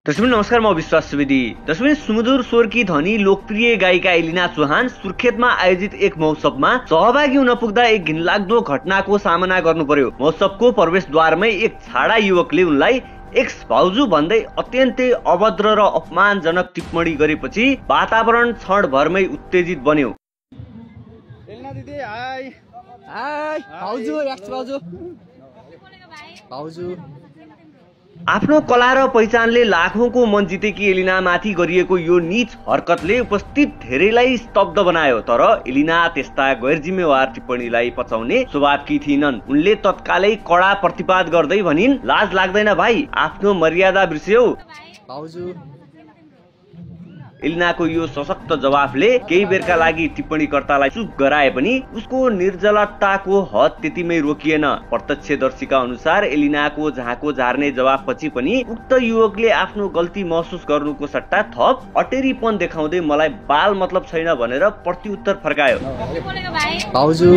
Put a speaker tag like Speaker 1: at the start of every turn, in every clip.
Speaker 1: दर्शक नमस्कार, म विश्वास सुवेदी। दर्शक सुमधुर स्वरकी धनी लोकप्रिय गायिका एलिना चौहान सुर्खेतमा आयोजित एक महोत्सवमा सहभागी हुन पुग्दा एक घिनलाग्दो घटनाको सामना गर्नु पर्यो। महोत्सवको प्रवेशद्वारमै एक छाडा युवकले उनलाई एक्स भाउजू भन्दै अत्यन्तै अभद्र र अपमानजनक टिप्पणी गरेपछि वातावरण क्षणभरमै उत्तेजित बन्यो।
Speaker 2: एलिना दिदी हाय
Speaker 3: हाय भाउजू एक्स भाउजू भाउजू
Speaker 1: आफ्नो कला र पहिचानले लाखौंको मन जितेकी एलिनामाथि गरिएको यो नीच हरकतले उपस्थित धेरैलाई स्तब्ध बनायो। तर एलिना त्यस्ता गैरजिम्मेवार टिप्पणीलाई पचाउने स्वभावकी थिइनन्। उनले तत्कालै कडा प्रतिवाद गर्दै भनिन्, लाज लाग्दैन भाइ, आफ्नो मर्यादा बिर्स्यौ।
Speaker 3: भाउजू
Speaker 1: एलिनाको यो सशक्त जवाफले केही बेरका लागि टिप्पणीकर्तालाई चुप गराए पनि उसको निर्जलताको हद त्यतिमै रोकिएन। प्रत्यक्षदर्शीका अनुसार एलिनाको झाको झार्ने जवाफपछि पनि उक्त युवकले आफ्नो गल्ती महसुस गर्नुको सट्टा थप अटेरीपन देखाउँदै मलाई बाल मतलब छैन भनेर प्रत्युत्तर फर्कायो।
Speaker 3: भाउजू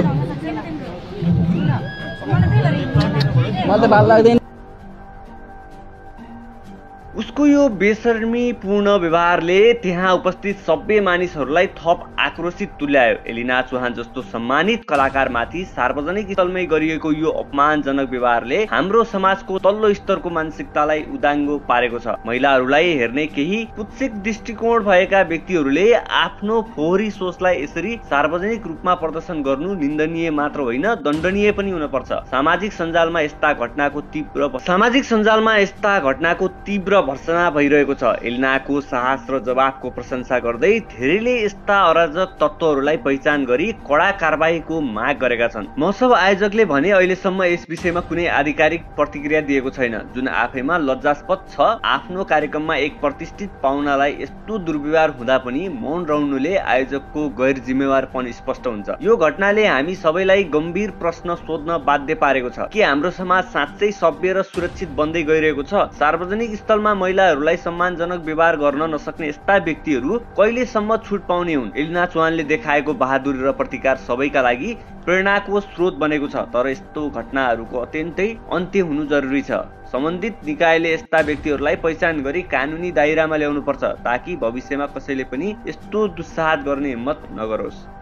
Speaker 3: मलाई त बाल लाग्दैन।
Speaker 1: उसको यो बेशर्मीपूर्ण व्यवहारले त्यहाँ उपस्थित सबै मानिसहरूलाई थप आक्रोशित तुल्यायो। एलिना चौहान जस्तो सम्मानित कलाकारमाथि सार्वजनिक स्थलमै गरिएको यो अपमानजनक व्यवहारले हाम्रो समाजको तल्लो स्तरको मानसिकतालाई उदाङ्गो पारेको छ। महिलाहरूलाई हेर्ने केही कुत्सित दृष्टिकोण भएका व्यक्तिहरूले आफ्नो फोहोरी सोचलाई यसरी सार्वजनिक रूपमा प्रदर्शन गर्नु निन्दनीय मात्र होइन, दण्डनीय पनि हुन पर्छ। सामाजिक सञ्जालमा यस्ता घटनाको तीव्र भर्सना भइरहेको छ। एलिनाको साहस र जवाफको प्रशंसा गर्दै धेरैले यस्ता अराजक तत्त्वहरूलाई पहिचान गरी कडा कारबाहीको माग गरेका छन्। महोत्सव आयोजकले भने अहिलेसम्म यस विषयमा कुनै आधिकारिक प्रतिक्रिया दिएको छैन, जुन आफैमा लज्जास्पद छ। आफ्नो कार्यक्रममा एक प्रतिष्ठित पाहुनालाई यस्तो दुर्व्यवहार हुँदा पनि मौन रहनुले आयोजकको गैर जिम्मेवारपन स्पष्ट हुन्छ। यो घटनाले हामी सबैलाई गम्भीर प्रश्न सोध्न बाध्य पारेको छ। के हाम्रो समाज साँच्चै सभ्य र सुरक्षित बन्दै गइरहेको छ? सार्वजनिक स्थलमा महिलाहरूलाई सम्मानजनक व्यवहार गर्न नसक्ने यस्ता व्यक्तिहरू कहिलेसम्म छुट पाउने हुन्? एलिना चौहानले देखाएको बहादुरी र प्रतिकार सबैका लागि प्रेरणाको स्रोत बनेको छ। तर यस्तो घटनाहरूको अत्यन्तै अन्त्य हुनु जरुरी छ। सम्बन्धित निकायले यस्ता व्यक्तिहरूलाई पहिचान गरी कानुनी दायरामा ल्याउनु पर्छ, ताकि भविष्यमा कसैले पनि यस्तो दुस्साहस गर्ने हिम्मत नगरोस्।